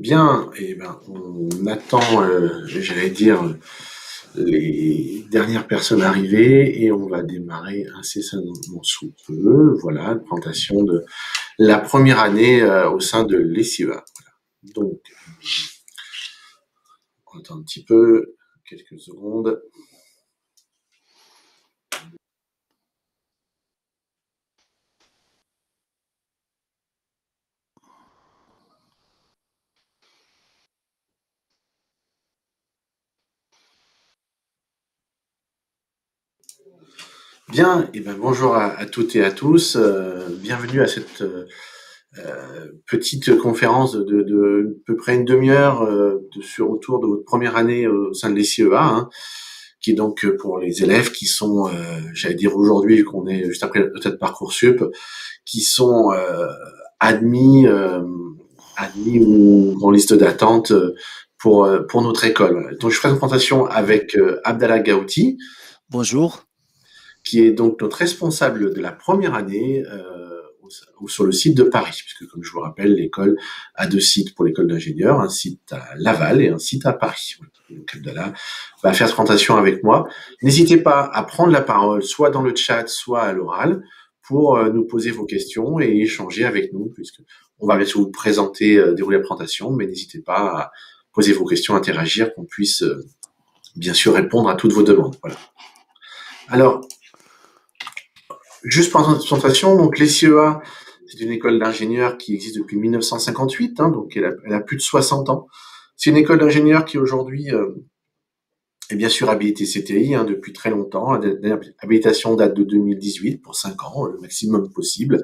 Bien, et ben, on attend, j'allais dire, les dernières personnes arrivées et on va démarrer incessamment sous peu. Voilà, la présentation de la première année au sein de l'ESIVA. Voilà. Donc, on attend un petit peu, quelques secondes. Bien, et ben bonjour à toutes et à tous. Bienvenue à cette petite conférence de à peu près une demi-heure autour de votre première année au sein de l'ESIEA, hein, qui est donc pour les élèves qui sont, j'allais dire aujourd'hui, vu qu'on est juste après peut-être Parcoursup, qui sont admis ou en liste d'attente pour notre école. Donc je ferai une présentation avec Abdallah Gaouti. Bonjour. Qui est donc notre responsable de la première année sur le site de Paris, puisque comme je vous rappelle, l'école a 2 sites pour l'école d'ingénieurs, un site à Laval et un site à Paris. Donc Abdallah va faire cette présentation avec moi. N'hésitez pas à prendre la parole, soit dans le chat, soit à l'oral, pour nous poser vos questions et échanger avec nous, puisque on va bien sûr vous présenter, dérouler la présentation, mais n'hésitez pas à poser vos questions, interagir, qu'on puisse bien sûr répondre à toutes vos demandes. Voilà. Alors, juste pour la présentation, donc l'ESIEA, c'est une école d'ingénieurs qui existe depuis 1958, hein, donc elle a plus de 60 ans. C'est une école d'ingénieurs qui aujourd'hui est bien sûr habilitée CTI hein, depuis très longtemps. L'habilitation date de 2018 pour 5 ans, le maximum possible.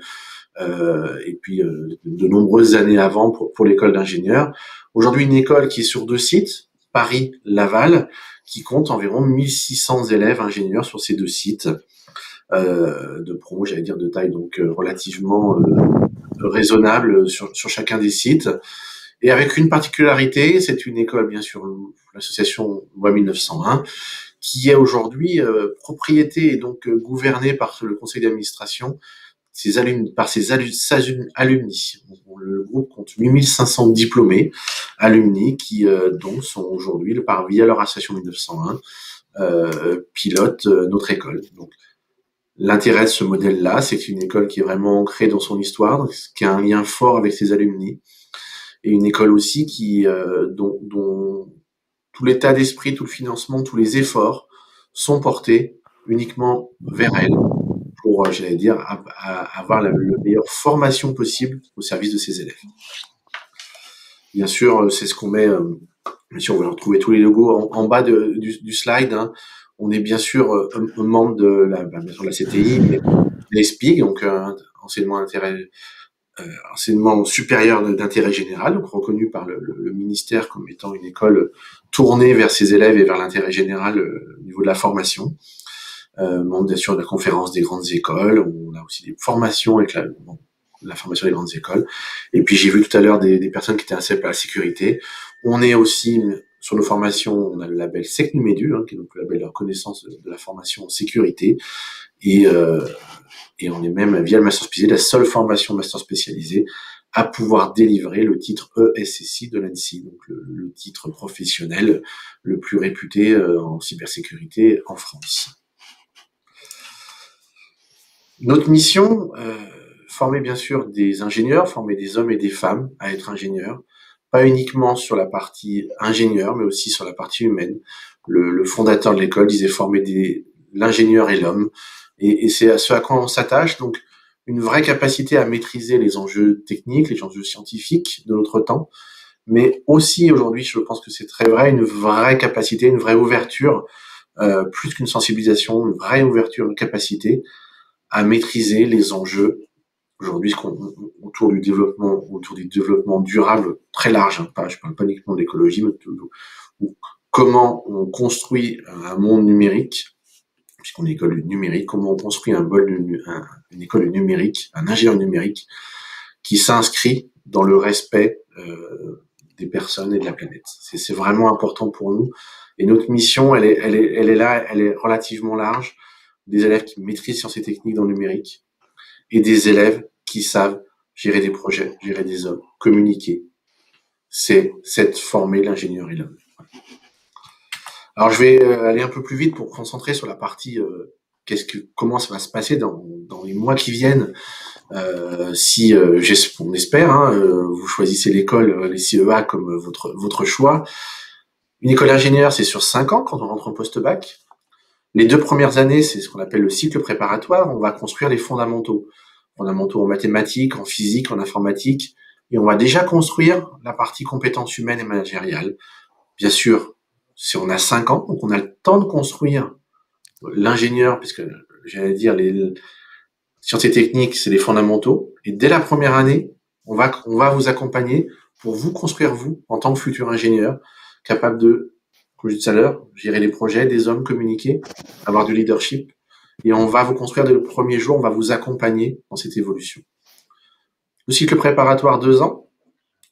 Et puis de nombreuses années avant pour l'école d'ingénieurs. Aujourd'hui, une école qui est sur 2 sites, Paris, Laval, qui compte environ 1600 élèves ingénieurs sur ces 2 sites. De promo, j'allais dire de taille donc relativement raisonnable sur chacun des sites. Et avec une particularité, c'est une école, bien sûr, l'association Loi 1901, qui est aujourd'hui propriété et donc gouvernée par le conseil d'administration par ses alumni. Le groupe compte 8500 diplômés alumni qui donc sont aujourd'hui, via leur association 1901, pilotent notre école. Donc, l'intérêt de ce modèle-là, c'est que c'est une école qui est vraiment ancrée dans son histoire, qui a un lien fort avec ses alumni, et une école aussi dont tout l'état d'esprit, tout le financement, tous les efforts sont portés uniquement vers elle pour, j'allais dire, avoir la meilleure formation possible au service de ses élèves. Bien sûr, c'est ce qu'on met. Bien sûr, on va retrouver tous les logos en bas du slide. Hein. On est bien sûr un membre de bien sûr, la CTI, mais l'ESPIG, donc enseignement supérieur d'intérêt général, donc reconnu par le ministère comme étant une école tournée vers ses élèves et vers l'intérêt général au niveau de la formation. Membre bien sûr de la conférence des grandes écoles. On a aussi des formations avec la formation des grandes écoles. Et puis j'ai vu tout à l'heure des personnes qui étaient intéressées par la sécurité. On est aussi sur nos formations, on a le label SecNuMedu, hein, qui est donc le label de reconnaissance de la formation en sécurité. Et on est même, via le master spécialisé, la seule formation master spécialisée à pouvoir délivrer le titre ESSI de l'ANSSI, donc le titre professionnel le plus réputé en cybersécurité en France. Notre mission, former bien sûr des ingénieurs, former des hommes et des femmes à être ingénieurs, pas uniquement sur la partie ingénieur, mais aussi sur la partie humaine. Le fondateur de l'école disait former l'ingénieur et l'homme, et c'est à ce à quoi on s'attache. Donc, une vraie capacité à maîtriser les enjeux techniques, les enjeux scientifiques de notre temps, mais aussi aujourd'hui, je pense que c'est très vrai, une vraie capacité, une vraie ouverture, plus qu'une sensibilisation, une vraie ouverture, une capacité à maîtriser les enjeux aujourd'hui autour du développement durable très large. Hein, je parle pas uniquement de l'écologie, mais comment on construit un monde numérique, puisqu'on est une école numérique, comment on construit une école numérique, un ingénieur numérique qui s'inscrit dans le respect des personnes et de la planète. C'est vraiment important pour nous. Et notre mission, elle est là, elle est relativement large. Des élèves qui maîtrisent sciences et techniques dans le numérique et des élèves qui savent gérer des projets, gérer des hommes, communiquer, c'est former l'ingénieur et l'homme. Alors, je vais aller un peu plus vite pour concentrer sur la partie comment ça va se passer dans les mois qui viennent. Si on espère, vous choisissez l'école, les CEA comme votre choix. Une école d'ingénieur, c'est sur 5 ans quand on rentre en post-bac. Les 2 premières années, c'est ce qu'on appelle le cycle préparatoire. On va construire les fondamentaux en mathématiques, en physique, en informatique, et on va déjà construire la partie compétences humaines et managériales. Bien sûr, si on a 5 ans, donc on a le temps de construire l'ingénieur, puisque j'allais dire les sciences et techniques, c'est les fondamentaux. Et dès la première année, on va vous accompagner pour vous construire, vous, en tant que futur ingénieur, capable de, comme je disais tout à l'heure, gérer les projets, des hommes, communiquer, avoir du leadership. Et on va vous construire dès le premier jour, on va vous accompagner dans cette évolution. Le cycle préparatoire, 2 ans.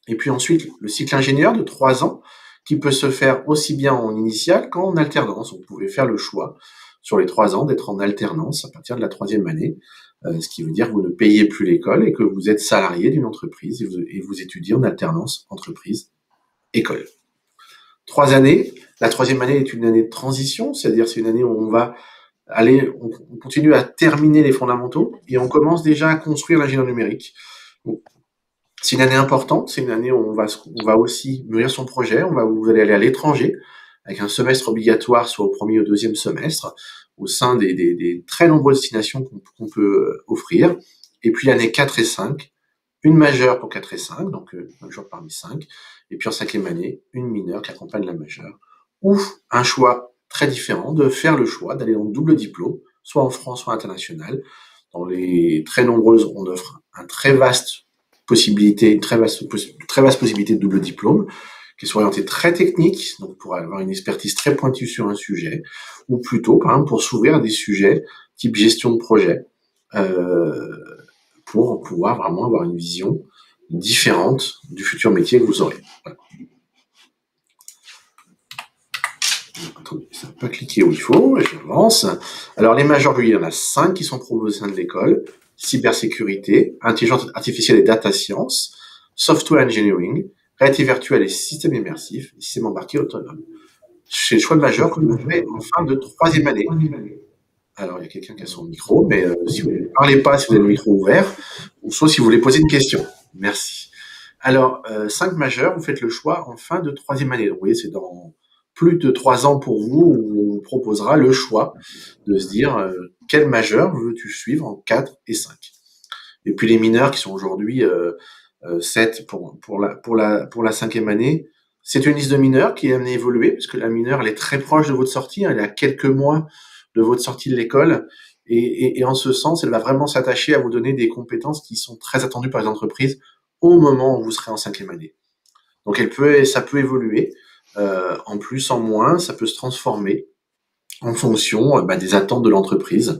Et puis ensuite, le cycle ingénieur de 3 ans, qui peut se faire aussi bien en initial qu'en alternance. Vous pouvez faire le choix sur les 3 ans d'être en alternance à partir de la 3e année, ce qui veut dire que vous ne payez plus l'école et que vous êtes salarié d'une entreprise et vous étudiez en alternance entreprise-école. 3 années. La 3e année est une année de transition, c'est-à-dire c'est une année où on continue à terminer les fondamentaux et on commence déjà à construire l'ingénieur numérique. Donc, c'est une année importante, c'est une année où on va aussi mûrir son projet, vous allez aller à l'étranger avec un semestre obligatoire, soit au premier ou au 2e semestre, au sein des très nombreuses destinations qu'on peut offrir. Et puis l'année 4 et 5, une majeure pour 4 et 5, donc un majeure parmi 5, et puis en 5e année, une mineure qui accompagne la majeure, ou un choix très différent de faire le choix d'aller dans le double diplôme, soit en France, soit international. Dans les très nombreuses, on offre une très vaste possibilité de double diplôme, qui est orienté très technique, donc pour avoir une expertise très pointue sur un sujet, ou plutôt, par exemple, pour s'ouvrir à des sujets type gestion de projet, pour pouvoir vraiment avoir une vision différente du futur métier que vous aurez. Voilà. Attendez, ça n'a pas cliqué où il faut, j'avance. Alors, les majors, il y en a 5 qui sont proposés au sein de l'école. Cybersécurité, intelligence artificielle et data science, software engineering, réalité virtuelle et système immersif, et système embarqué autonome. C'est le choix de majeur que vous faites en fin de 3e année. Alors, il y a quelqu'un qui a son micro, mais si vous ne parlez pas, si vous avez le micro ouvert, ou soit si vous voulez poser une question. Merci. Alors, 5 majeurs, vous faites le choix en fin de 3e année. Donc, vous voyez, c'est dans plus de 3 ans pour vous, où on vous proposera le choix de se dire quel majeur veux-tu suivre en 4 et 5. Et puis les mineurs qui sont aujourd'hui 7 pour la 5e année, c'est une liste de mineurs qui est amenée à évoluer, parce que la mineure, elle est très proche de votre sortie, elle est à quelques mois de votre sortie de l'école, et en ce sens, elle va vraiment s'attacher à vous donner des compétences qui sont très attendues par les entreprises au moment où vous serez en 5e année. Donc ça peut évoluer, en plus, en moins, ça peut se transformer en fonction des attentes de l'entreprise,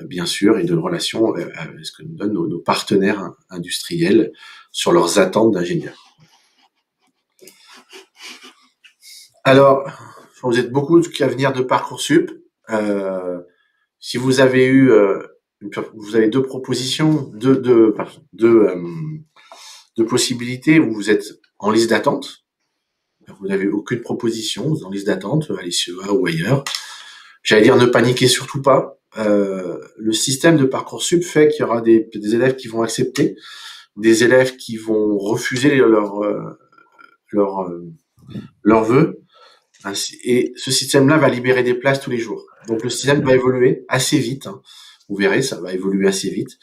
bien sûr, et de relations avec ce que nous donnent nos partenaires industriels sur leurs attentes d'ingénieurs. Alors, vous êtes beaucoup à venir de Parcoursup. Si vous avez vous avez 2 propositions, deux possibilités où vous êtes en liste d'attente. Vous n'avez aucune proposition, vous êtes en liste d'attente, à l'ICEA ou ailleurs. J'allais dire ne paniquez surtout pas. Le système de Parcoursup fait qu'il y aura des élèves qui vont accepter, des élèves qui vont refuser leurs vœux. Et ce système-là va libérer des places tous les jours. Donc le système va évoluer assez vite. Vous verrez, ça va évoluer assez vite.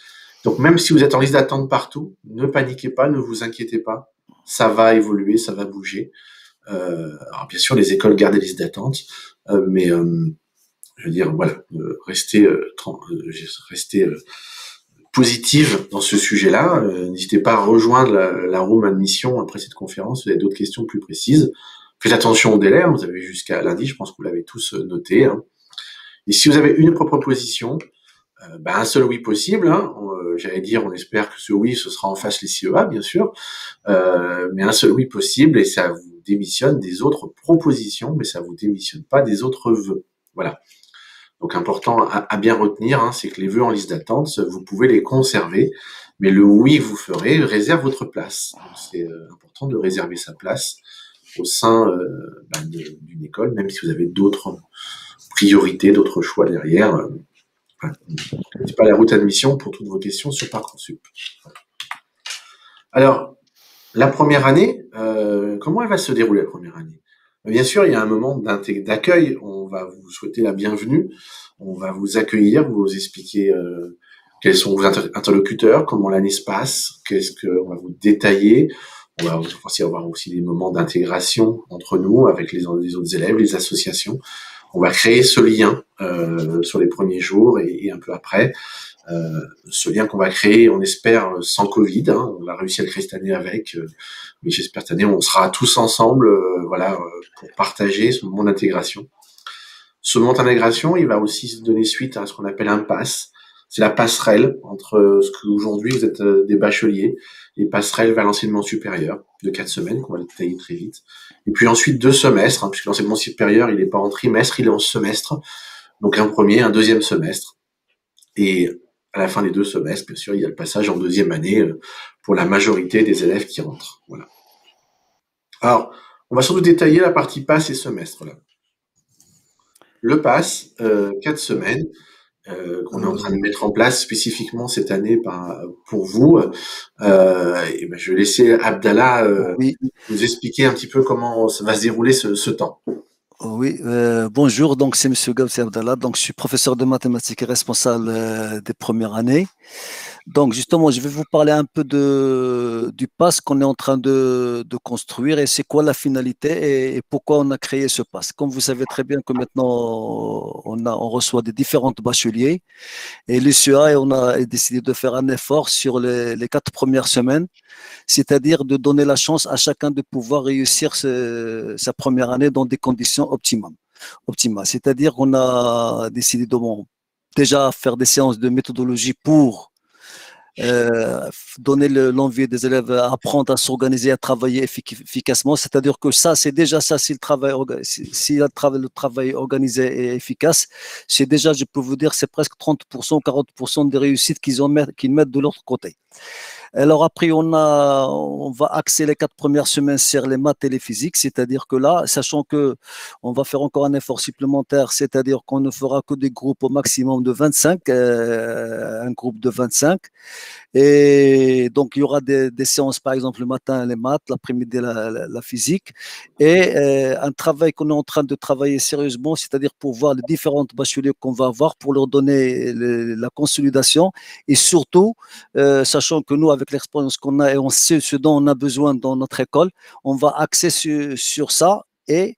Donc même si vous êtes en liste d'attente partout, ne paniquez pas, ne vous inquiétez pas. Ça va évoluer, ça va bouger. Alors bien sûr, les écoles gardent des listes d'attente, mais je veux dire, voilà, restez positive dans ce sujet-là. N'hésitez pas à rejoindre la room admission après cette conférence. Si vous avez d'autres questions plus précises. Faites attention au délai. Vous avez jusqu'à lundi. Je pense que vous l'avez tous noté. Et si vous avez une proposition, un seul oui possible. J'allais dire, on espère que ce oui, ce sera en face les CEA, bien sûr. Mais un seul oui possible et ça vous démissionne des autres propositions, mais ça vous démissionne pas des autres vœux. Voilà. Donc important à bien retenir, c'est que les vœux en liste d'attente, vous pouvez les conserver Mais le oui que vous ferez réserve votre place. Donc c'est important de réserver sa place au sein d'une école, même si vous avez d'autres priorités, d'autres choix derrière. Voilà. C'est pas la route admission pour toutes vos questions sur Parcoursup. Alors, la première année, comment elle va se dérouler la première année? Bien sûr, il y a un moment d'accueil. On va vous souhaiter la bienvenue. On va vous accueillir, vous expliquer quels sont vos interlocuteurs, comment l'année se passe, qu'est-ce que on va vous détailler. On va aussi avoir aussi des moments d'intégration entre nous, avec les autres élèves, les associations. On va créer ce lien sur les premiers jours et un peu après. Ce lien qu'on va créer, on espère, sans Covid. Hein, on a réussi à le créer cette année avec, mais j'espère cette année, on sera tous ensemble, pour partager ce moment d'intégration. Ce moment d'intégration, il va aussi se donner suite à ce qu'on appelle un pass. C'est la passerelle entre ce qu'aujourd'hui vous êtes des bacheliers et passerelle vers l'enseignement supérieur de 4 semaines, qu'on va détailler très vite. Et puis ensuite 2 semestres, hein, puisque l'enseignement supérieur, il n'est pas en trimestre, il est en semestre. Donc un premier, un deuxième semestre. Et à la fin des 2 semestres, bien sûr, il y a le passage en deuxième année pour la majorité des élèves qui rentrent. Voilà. Alors, on va surtout détailler la partie pass et semestre là. Le pass, 4 semaines, qu'on est en train de mettre en place spécifiquement cette année pour vous. Et ben, je vais laisser Abdallah Oui, nous expliquer un petit peu comment ça va se dérouler ce temps. oui. Bonjour, donc c'est Monsieur Gabsi Abdallah. Donc je suis professeur de mathématiques et responsable des premières années. Donc justement, je vais vous parler un peu du PASS qu'on est en train de construire et c'est quoi la finalité et pourquoi on a créé ce PASS. Comme vous savez très bien que maintenant on reçoit des différents bacheliers et l'UCA et on a décidé de faire un effort sur les 4 premières semaines, c'est-à-dire de donner la chance à chacun de pouvoir réussir sa première année dans des conditions optimales. C'est-à-dire qu'on a décidé de déjà faire des séances de méthodologie pour donner l'envie des élèves à apprendre à s'organiser, à travailler efficacement. C'est-à-dire que ça, c'est déjà ça, si le travail organisé et efficace, c'est déjà, je peux vous dire, c'est presque 30%, 40% des réussites qu'ils mettent de l'autre côté. Alors après, on va axer les 4 premières semaines sur les maths et les physiques, c'est-à-dire que là, sachant que on va faire encore un effort supplémentaire, c'est-à-dire qu'on ne fera que des groupes au maximum de 25, un groupe de 25, et donc, il y aura des séances, par exemple, le matin, les maths, l'après-midi, la physique, et un travail qu'on est en train de travailler sérieusement, c'est-à-dire pour voir les différentes bacheliers qu'on va avoir, pour leur donner la consolidation, et surtout, sachant que nous, avec l'expérience qu'on a et on sait ce dont on a besoin dans notre école, on va axer sur ça, et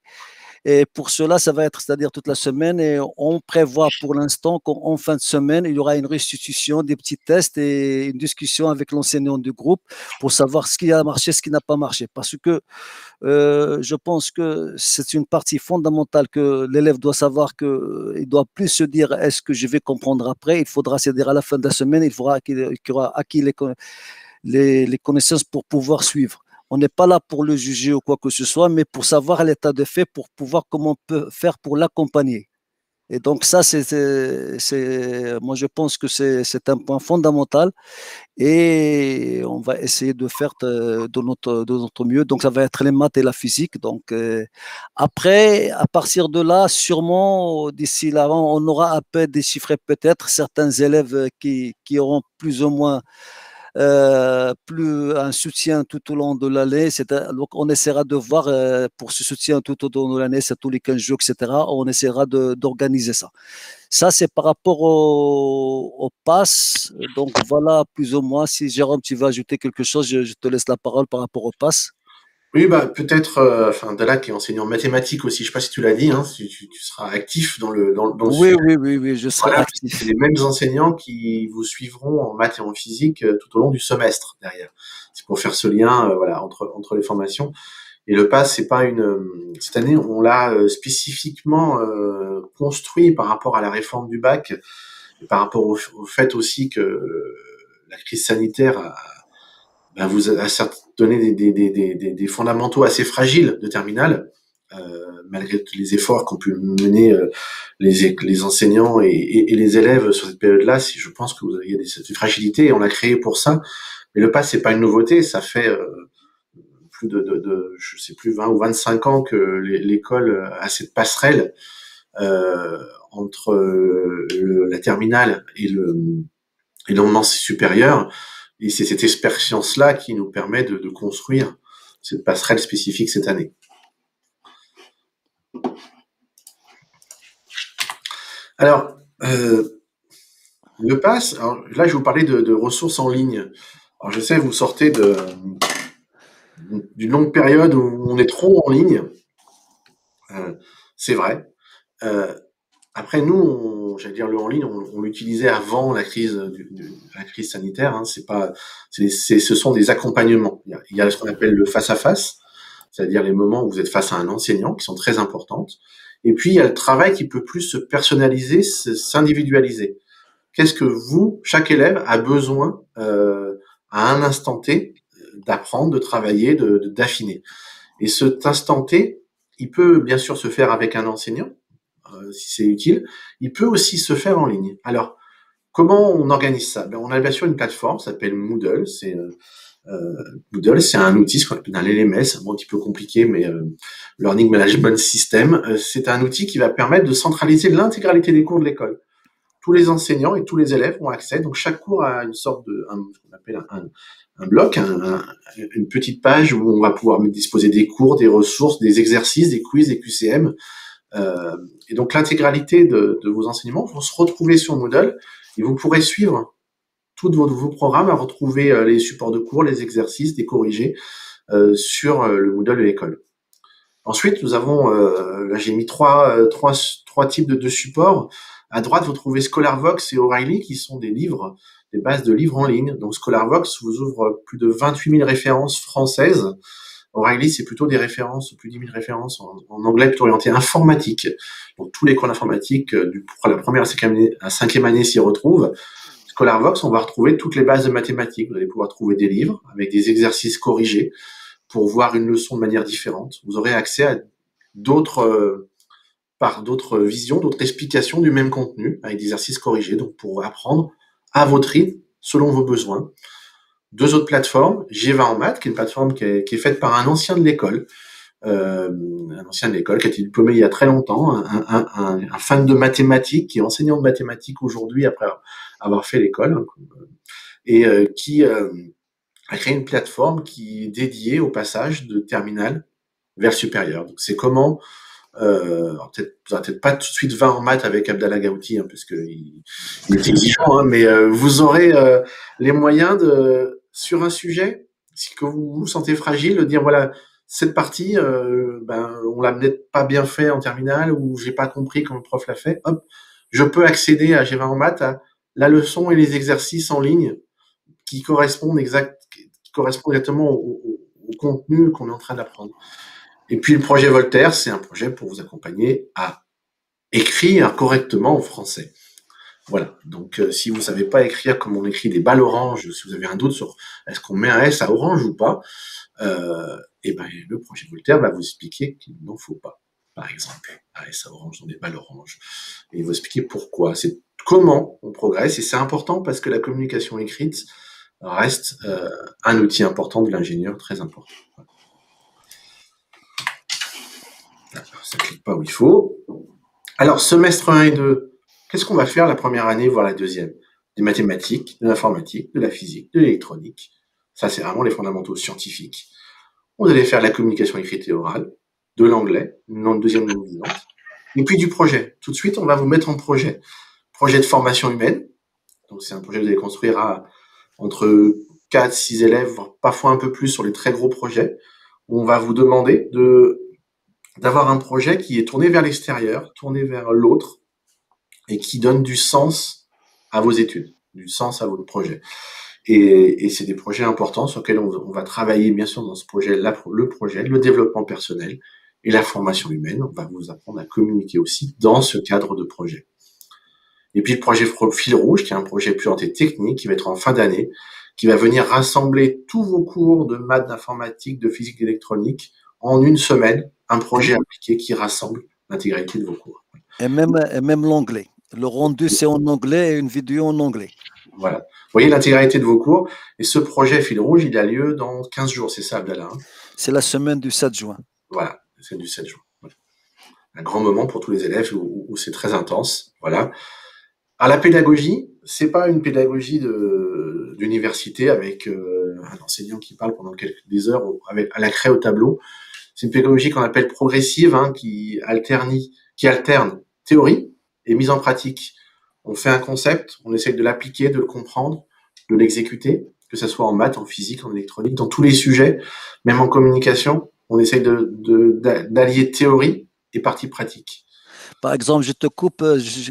pour cela, ça va être, c'est-à-dire toute la semaine. Et on prévoit pour l'instant qu'en fin de semaine, il y aura une restitution, des petits tests et une discussion avec l'enseignant du groupe pour savoir ce qui a marché, ce qui n'a pas marché. Parce que je pense que c'est une partie fondamentale que l'élève doit savoir qu'il doit plus se dire est-ce que je vais comprendre après. Il faudra se dire à la fin de la semaine, il faudra qu'il aura acquis les connaissances pour pouvoir suivre. On n'est pas là pour le juger ou quoi que ce soit, mais pour savoir l'état de fait, pour pouvoir comment on peut faire pour l'accompagner. Et donc ça, moi je pense que c'est un point fondamental et on va essayer de faire de notre mieux. Donc ça va être les maths et la physique. Donc après, à partir de là, sûrement d'ici là, on aura un peu déchiffré peut-être certains élèves qui auront plus ou moins plus un soutien tout au long de l'année. Donc, on essaiera de voir pour ce soutien tout au long de l'année, c'est tous les 15 jours, etc. On essaiera d'organiser ça. Ça, c'est par rapport au pass. Donc, voilà, plus ou moins. Si Jérôme, tu veux ajouter quelque chose, je te laisse la parole par rapport au pass. Oui, bah peut-être, enfin Abdallah qui est enseignant en mathématiques aussi, je sais pas si tu l'as dit, hein, si tu seras actif dans le Oui, sujet. oui, oui, oui, je serai Voilà, c'est actif. les mêmes enseignants qui vous suivront en maths et en physique tout au long du semestre derrière. C'est pour faire ce lien, voilà, entre les formations. Et le PASS, c'est pas cette année, on l'a spécifiquement construit par rapport à la réforme du bac, et par rapport au fait aussi que la crise sanitaire vous a certes donné des fondamentaux assez fragiles de terminale. malgré tous les efforts qu'ont pu mener les enseignants et les élèves sur cette période-là. Je pense que il y a cette fragilité et on l'a créé pour ça. Mais le pass, c'est pas une nouveauté, ça fait plus de je sais plus 20 ou 25 ans que l'école a cette passerelle entre la terminale et l'enseignement supérieur. Et c'est cette expérience-là qui nous permet de construire cette passerelle spécifique cette année. Alors, le pass, alors là, je vais vous parler de ressources en ligne. Alors, je sais, vous sortez d'une longue période où on est trop en ligne. C'est vrai. Après, nous, j'allais dire le en ligne, on l'utilisait avant la crise la crise sanitaire. Hein, ce sont des accompagnements. Il y a ce qu'on appelle le face à face, c'est-à-dire les moments où vous êtes face à un enseignant, qui sont très importantes. Et puis il y a le travail qui peut plus se personnaliser, s'individualiser. Qu'est-ce que chaque élève a besoin à un instant T d'apprendre, de travailler, d'affiner. Et cet instant T, il peut bien sûr se faire avec un enseignant, si c'est utile. Il peut aussi se faire en ligne. Alors, comment on organise ça? On a bien sûr une plateforme, ça s'appelle Moodle. Moodle, c'est un outil, ce qu'on appelle un LMS, un petit peu compliqué, mais Learning Management System. C'est un outil qui va permettre de centraliser l'intégralité des cours de l'école. Tous les enseignants et tous les élèves ont accès. Donc, chaque cours a une sorte ce qu'on appelle un bloc, une petite page où on va pouvoir disposer des cours, des ressources, des exercices, des quiz, des QCM. Et donc l'intégralité de vos enseignements vont se retrouver sur Moodle et vous pourrez suivre tous vos programmes, à retrouver les supports de cours, les exercices, les corriger sur le Moodle de l'école. Ensuite, nous avons, là j'ai mis trois types de supports. À droite, vous trouvez ScholarVox et O'Reilly qui sont des livres, des bases de livres en ligne. Donc ScholarVox vous ouvre plus de 28 000 références françaises. O'Reilly, c'est plutôt des références, plus de 10 000 références en anglais plutôt orienté informatique. Donc tous les cours d'informatique pour la première à cinquième année s'y retrouvent. ScholarVox, on va retrouver toutes les bases de mathématiques. Vous allez pouvoir trouver des livres avec des exercices corrigés pour voir une leçon de manière différente. Vous aurez accès à d'autres visions, d'autres explications du même contenu avec des exercices corrigés, donc pour apprendre à votre rythme, selon vos besoins. Deux autres plateformes, G20 en maths, qui est une plateforme qui est faite par un ancien de l'école, qui a été diplômé il y a très longtemps, un fan de mathématiques, qui est enseignant de mathématiques aujourd'hui après avoir fait l'école, et qui a créé une plateforme qui est dédiée au passage de terminale vers le supérieur. Donc c'est comment peut-être pas tout de suite 20 en maths avec Abdallah Gauti, hein, parce que il est exigeant, hein, mais vous aurez les moyens sur un sujet, si que vous vous sentez fragile, de dire voilà, cette partie, on l'a peut-être pas bien fait en terminale, ou j'ai pas compris quand le prof l'a fait, hop, je peux accéder à G20 en maths, à la leçon et les exercices en ligne qui correspondent exactement au contenu qu'on est en train d'apprendre. Et puis le projet Voltaire, c'est un projet pour vous accompagner à écrire correctement en français. Voilà, donc si vous savez pas écrire comme on écrit des balles oranges, si vous avez un doute sur est-ce qu'on met un S à orange ou pas, le projet Voltaire va vous expliquer qu'il n'en faut pas, par exemple, un S à orange dans des balles oranges. Et il va expliquer pourquoi, c'est comment on progresse, et c'est important parce que la communication écrite reste un outil important de l'ingénieur, très important. Voilà. Ça clique pas où il faut. Alors, semestre 1 et 2, qu'est-ce qu'on va faire la première année, voire la deuxième? Des mathématiques, de l'informatique, de la physique, de l'électronique. Ça, c'est vraiment les fondamentaux scientifiques. Vous allez faire de la communication écrite et orale, de l'anglais, une deuxième langue vivante, et puis du projet. Tout de suite, on va vous mettre en projet. Projet de formation humaine. Donc, c'est un projet que vous allez construire entre 4, 6 élèves, voire parfois un peu plus sur les très gros projets, où on va vous demander d'avoir un projet qui est tourné vers l'extérieur, tourné vers l'autre, et qui donne du sens à vos études, du sens à votre projet. Et c'est des projets importants sur lesquels on va travailler, bien sûr, dans ce projet, le développement personnel et la formation humaine. On va vous apprendre à communiquer aussi dans ce cadre de projet. Et puis le projet Fil Rouge, qui est un projet plus orienté technique, qui va être en fin d'année, qui va venir rassembler tous vos cours de maths, d'informatique, de physique, d'électronique en une semaine un projet appliqué qui rassemble l'intégralité de vos cours. Et même l'anglais. Le rendu, c'est en anglais et une vidéo en anglais. Voilà. Vous voyez l'intégralité de vos cours. Et ce projet Fil Rouge, il a lieu dans 15 jours, c'est ça, Abdallah, hein? C'est la semaine du 7 juin. Voilà, c'est du 7 juin. Voilà. Un grand moment pour tous les élèves où c'est très intense. Voilà. À la pédagogie, c'est pas une pédagogie d'université avec un enseignant qui parle pendant des heures à la craie au tableau. C'est une pédagogie qu'on appelle progressive, hein, qui alterne théorie et mise en pratique. On fait un concept, on essaye de l'appliquer, de le comprendre, de l'exécuter, que ce soit en maths, en physique, en électronique, dans tous les sujets, même en communication, on essaye d'allier théorie et partie pratique. Par exemple, je te coupe,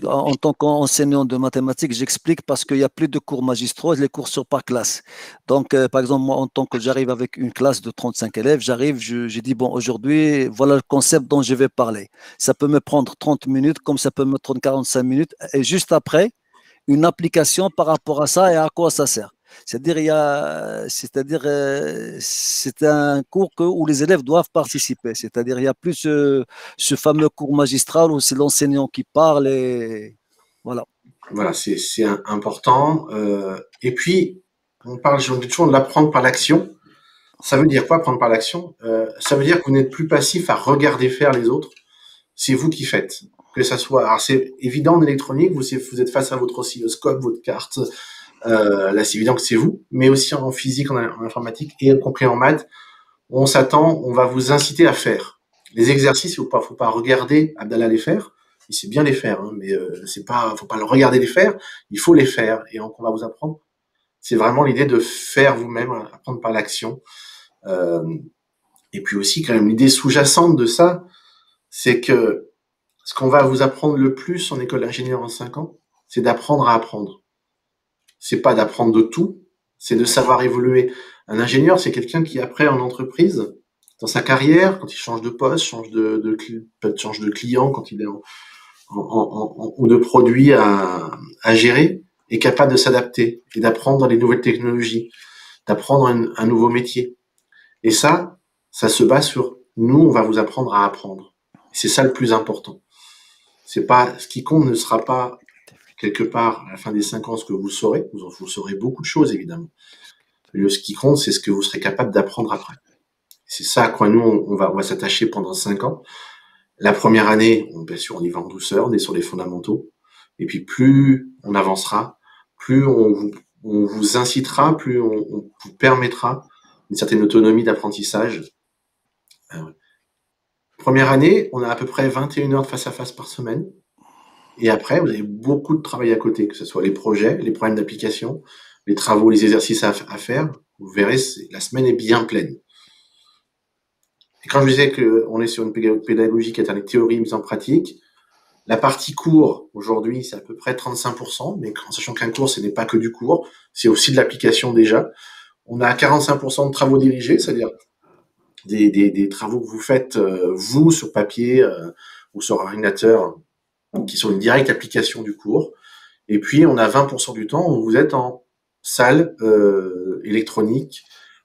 en tant qu'enseignant de mathématiques, j'explique parce qu'il n'y a plus de cours magistraux, les cours sont par classe. Donc, par exemple, moi, en tant que j'arrive avec une classe de 35 élèves, je dis, bon, aujourd'hui, voilà le concept dont je vais parler. Ça peut me prendre 30 minutes, comme ça peut me prendre 45 minutes. Et juste après, une application par rapport à ça et à quoi ça sert. C'est un cours où les élèves doivent participer. C'est-à-dire, il n'y a plus ce fameux cours magistral où c'est l'enseignant qui parle et voilà. Voilà, c'est important. Et puis, je dis toujours de l'apprendre par l'action. Ça veut dire quoi, apprendre par l'action? Ça veut dire que vous n'êtes plus passif à regarder faire les autres. C'est vous qui faites. Que ça soit, alors c'est évident en électronique, vous êtes face à votre oscilloscope, votre carte. Là, c'est évident que c'est vous, mais aussi en physique, en informatique et y compris en maths, on va vous inciter à faire. Les exercices, faut pas regarder Abdallah les faire. Il sait bien les faire, hein, mais faut pas le regarder les faire. Il faut les faire, et on va vous apprendre. C'est vraiment l'idée de faire vous-même, apprendre par l'action. Euh, et puis aussi, quand même, l'idée sous-jacente de ça, c'est que ce qu'on va vous apprendre le plus en école d'ingénieur en 5 ans, c'est d'apprendre à apprendre. C'est pas d'apprendre de tout, c'est de savoir évoluer. Un ingénieur, c'est quelqu'un qui, après, en entreprise, dans sa carrière, quand il change de poste, peut-être change de client, quand il est ou de produit à gérer, est capable de s'adapter et d'apprendre les nouvelles technologies, d'apprendre un nouveau métier. Et ça se base sur nous, on va vous apprendre à apprendre. C'est ça le plus important. C'est pas, ce qui compte ne sera pas quelque part à la fin des 5 ans ce que vous saurez. Vous saurez beaucoup de choses, évidemment. Mais ce qui compte, c'est ce que vous serez capable d'apprendre après. C'est ça à quoi nous, on va s'attacher pendant 5 ans. La première année, bien sûr, on y va en douceur, on est sur les fondamentaux. Et puis, plus on avancera, plus on vous incitera, plus on vous permettra une certaine autonomie d'apprentissage. Première année, on a à peu près 21 heures de face-à-face par semaine. Et après, vous avez beaucoup de travail à côté, que ce soit les projets, les problèmes d'application, les travaux, les exercices à faire. Vous verrez, la semaine est bien pleine. Et quand je disais qu'on est sur une pédagogie qui est une théorie mise en pratique, la partie cours, aujourd'hui, c'est à peu près 35%, mais en sachant qu'un cours, ce n'est pas que du cours, c'est aussi de l'application déjà. On a 45% de travaux dirigés, c'est-à-dire des travaux que vous faites, vous, sur papier ou sur ordinateur, qui sont une directe application du cours. Et puis, on a 20% du temps où vous êtes en salle électronique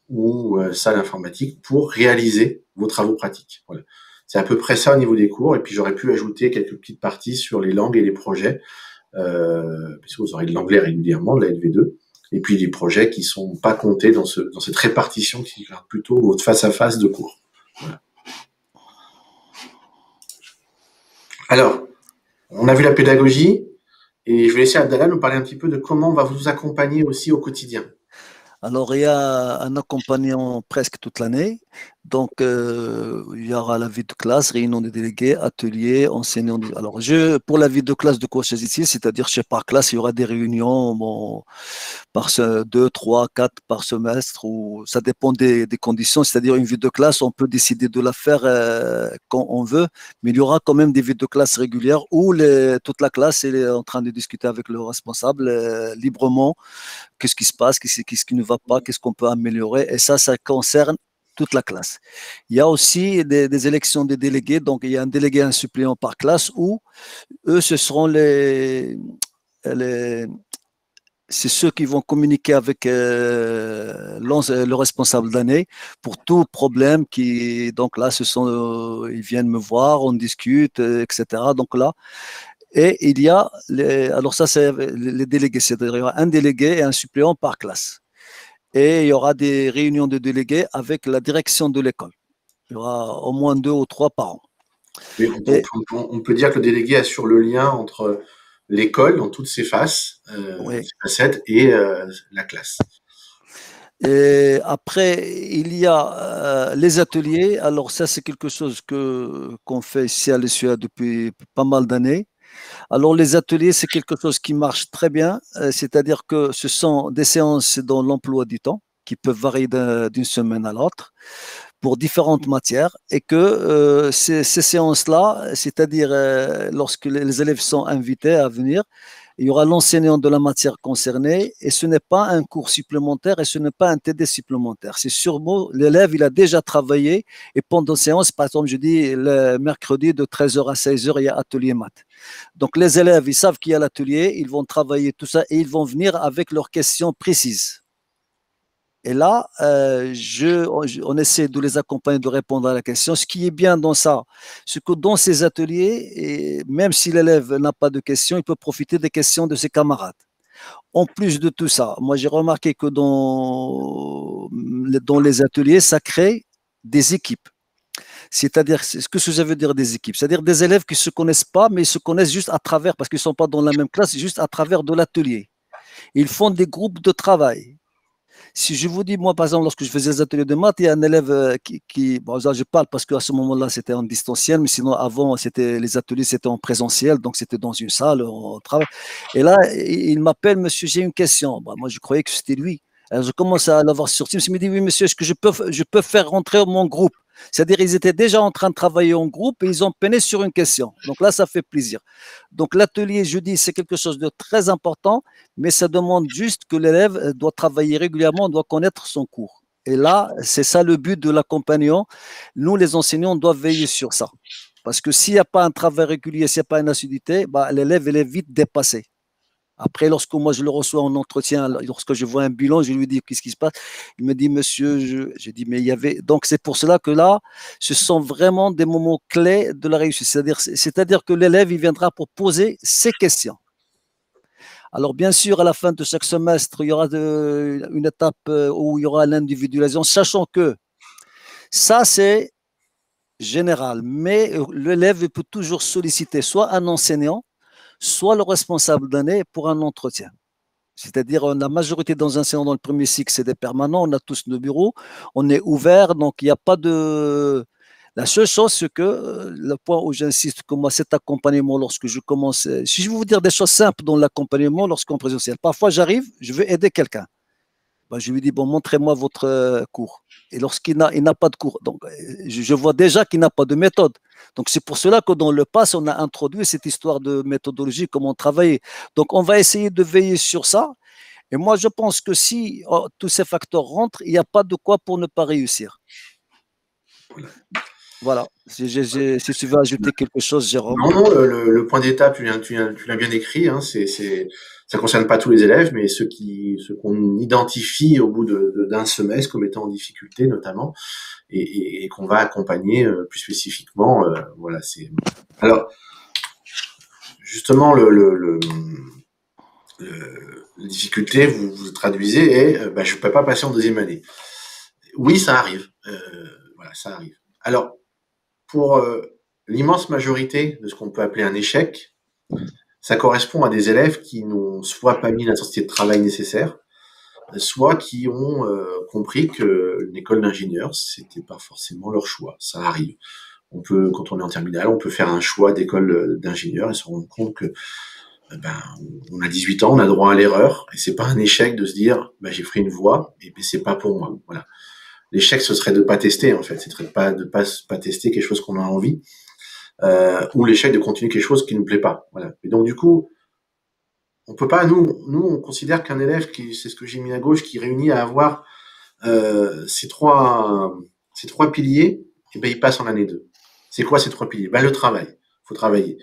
ou salle informatique pour réaliser vos travaux pratiques. Voilà. C'est à peu près ça au niveau des cours. Et puis, j'aurais pu ajouter quelques petites parties sur les langues et les projets, parce que vous aurez de l'anglais régulièrement, de la LV2. Et puis, les projets qui sont pas comptés dans cette répartition qui regarde plutôt votre face-à-face de cours. Voilà. Alors, on a vu la pédagogie, et je vais laisser Abdallah nous parler un petit peu de comment on va vous accompagner aussi au quotidien. Alors, il y a un accompagnant presque toute l'année. Donc, il y aura la vie de classe, réunion des délégués, ateliers, enseignants. Alors, pour la vie de classe de coaching ici, c'est-à-dire chez par classe, il y aura des réunions par 2, 3, 4 par semestre, ou ça dépend des conditions. C'est-à-dire une vie de classe, on peut décider de la faire quand on veut, mais il y aura quand même des vies de classe régulières où toute la classe est en train de discuter avec le responsable librement. Qu'est-ce qui se passe, qu'est-ce qui ne va pas, qu'est-ce qu'on peut améliorer. Et ça concerne toute la classe. Il y a aussi des élections des délégués, donc il y a un délégué et un suppléant par classe où eux, ce seront les c'est ceux qui vont communiquer avec le responsable d'année pour tout problème qui, donc là, ils viennent me voir, on discute, etc. Donc là, et il y a, alors ça, c'est les délégués, c'est-à-dire il y aura un délégué et un suppléant par classe. Et il y aura des réunions de délégués avec la direction de l'école. Il y aura au moins 2 ou 3 par an. Mais Et, on peut dire que le délégué assure le lien entre l'école dans toutes ses faces, oui. ses facettes, et la classe. Et après, il y a les ateliers. Alors ça, c'est quelque chose qu'on fait ici à l'ESUA depuis pas mal d'années. Alors les ateliers, c'est quelque chose qui marche très bien. C'est-à-dire que ce sont des séances dans l'emploi du temps qui peuvent varier d'une semaine à l'autre pour différentes matières et que ces séances-là, c'est-à-dire lorsque les élèves sont invités à venir, il y aura l'enseignant de la matière concernée et ce n'est pas un cours supplémentaire et ce n'est pas un TD supplémentaire. C'est sûrement l'élève, il a déjà travaillé et pendant séance, par exemple, je dis le mercredi de 13h à 16h, il y a atelier maths. Donc les élèves, ils savent qu'il y a l'atelier, ils vont travailler tout ça et ils vont venir avec leurs questions précises. Et là, on essaie de les accompagner, de répondre à la question. Ce qui est bien dans ça, c'est que dans ces ateliers, et même si l'élève n'a pas de questions, il peut profiter des questions de ses camarades. En plus de tout ça, moi j'ai remarqué que dans les ateliers, ça crée des équipes. C'est-à-dire, ce que ça veut dire des équipes? C'est-à-dire des élèves qui ne se connaissent pas, mais ils se connaissent juste à travers, parce qu'ils ne sont pas dans la même classe, juste à travers de l'atelier. Ils font des groupes de travail. Si je vous dis, moi, par exemple, lorsque je faisais les ateliers de maths, il y a un élève bon, là, je parle parce qu'à ce moment-là, c'était en distanciel, mais sinon, avant, les ateliers, c'était en présentiel, donc c'était dans une salle, on travaille. Et là, il m'appelle, monsieur, j'ai une question. Bah, moi, je croyais que c'était lui. Alors, je commence à l'avoir sur Teams. Il me dit, oui, monsieur, est-ce que je peux faire rentrer mon groupe? C'est-à-dire, ils étaient déjà en train de travailler en groupe et ils ont peiné sur une question. Donc là, ça fait plaisir. Donc, l'atelier jeudi, c'est quelque chose de très important, mais ça demande juste que l'élève doit travailler régulièrement, doit connaître son cours. Et là, c'est ça le but de l'accompagnant. Nous, les enseignants, doivent veiller sur ça. Parce que s'il n'y a pas un travail régulier, s'il n'y a pas une assiduité, bah, l'élève, il est vite dépassé. Après, lorsque moi je le reçois en entretien, lorsque je vois un bilan, je lui dis qu'est-ce qui se passe. Il me dit, monsieur, j'ai dit, mais il y avait. Donc, c'est pour cela que là, ce sont vraiment des moments clés de la réussite. C'est-à-dire que l'élève, il viendra pour poser ses questions. Alors, bien sûr, à la fin de chaque semestre, il y aura une étape où il y aura l'individualisation, sachant que ça, c'est général. Mais l'élève peut toujours solliciter soit un enseignant, soit le responsable d'année pour un entretien. C'est-à-dire, la majorité des enseignants dans le premier cycle, c'est des permanents, on a tous nos bureaux, on est ouvert, donc il n'y a pas de. La seule chose, c'est que le point où j'insiste, que moi, cet accompagnement, lorsque je commence, si je veux vous dire des choses simples dans l'accompagnement lorsqu'on présentiel, parfois j'arrive, je veux aider quelqu'un. Ben, je lui dis, bon, montrez-moi votre cours. Et il n'a pas de cours, donc je vois déjà qu'il n'a pas de méthode. Donc c'est pour cela que dans le passé, on a introduit cette histoire de méthodologie, comment travailler. Donc on va essayer de veiller sur ça. Et moi, je pense que si tous ces facteurs rentrent, il n'y a pas de quoi pour ne pas réussir. Voilà. Si tu veux ajouter quelque chose, Jérôme. Non, non, le point d'étape, tu l'as bien écrit, hein, ça concerne pas tous les élèves, mais ceux qu'on identifie au bout d'un semestre comme étant en difficulté, notamment, et qu'on va accompagner plus spécifiquement. Voilà, c'est. Alors, justement, la difficulté, vous traduisez, et bah, je peux pas passer en deuxième année. Oui, ça arrive. Voilà, ça arrive. Alors, pour l'immense majorité de ce qu'on peut appeler un échec, ça correspond à des élèves qui n'ont soit pas mis l'intensité de travail nécessaire, soit qui ont compris que l'école d'ingénieur, c'était pas forcément leur choix. Ça arrive. Quand on est en terminale, on peut faire un choix d'école d'ingénieur et se rendre compte que ben, on a 18 ans, on a droit à l'erreur, et c'est pas un échec de se dire, ben, j'ai pris une voie, et ben, c'est pas pour moi. Voilà. L'échec, ce serait de pas tester, en fait. Ce serait de pas tester quelque chose qu'on a envie, ou l'échec de continuer quelque chose qui ne plaît pas. Voilà. Et donc, du coup, on peut pas, on considère qu'un élève c'est ce que j'ai mis à gauche, qui réunit à avoir ces trois piliers, et ben, il passe en année 2. C'est quoi ces trois piliers? Ben, le travail. Faut travailler.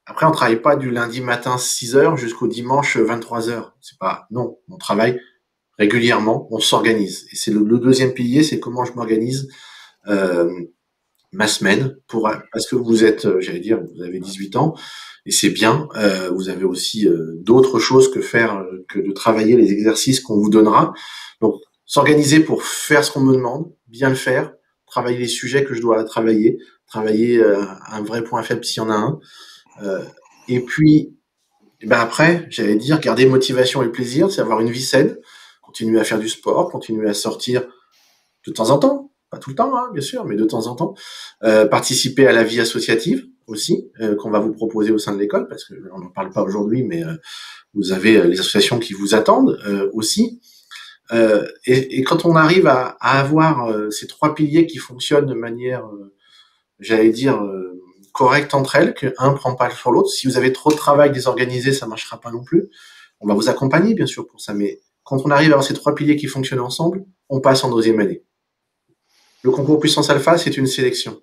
Après, on travaille pas du lundi matin 6 heures jusqu'au dimanche 23 heures. C'est pas, non, on travaille régulièrement, on s'organise. Et c'est le deuxième pilier, c'est comment je m'organise euh, ma semaine parce que vous êtes, j'allais dire, vous avez 18 ans et c'est bien. Vous avez aussi d'autres choses que faire que de travailler les exercices qu'on vous donnera. Donc, s'organiser pour faire ce qu'on me demande, bien le faire, travailler les sujets que je dois travailler un vrai point faible s'il y en a un. Et puis, ben après, j'allais dire, garder motivation et plaisir, c'est avoir une vie saine, continuer à faire du sport, continuer à sortir de temps en temps, pas tout le temps, hein, bien sûr, mais de temps en temps, participer à la vie associative aussi, qu'on va vous proposer au sein de l'école, parce qu'on n'en parle pas aujourd'hui, mais vous avez les associations qui vous attendent aussi. Et quand on arrive à avoir ces trois piliers qui fonctionnent de manière, j'allais dire, correcte entre elles, qu'un prend pas sur l'autre. Si vous avez trop de travail désorganisé, ça marchera pas non plus. On va vous accompagner, bien sûr, pour ça, mais quand on arrive à avoir ces trois piliers qui fonctionnent ensemble, on passe en deuxième année. Le concours Puissance Alpha, c'est une sélection.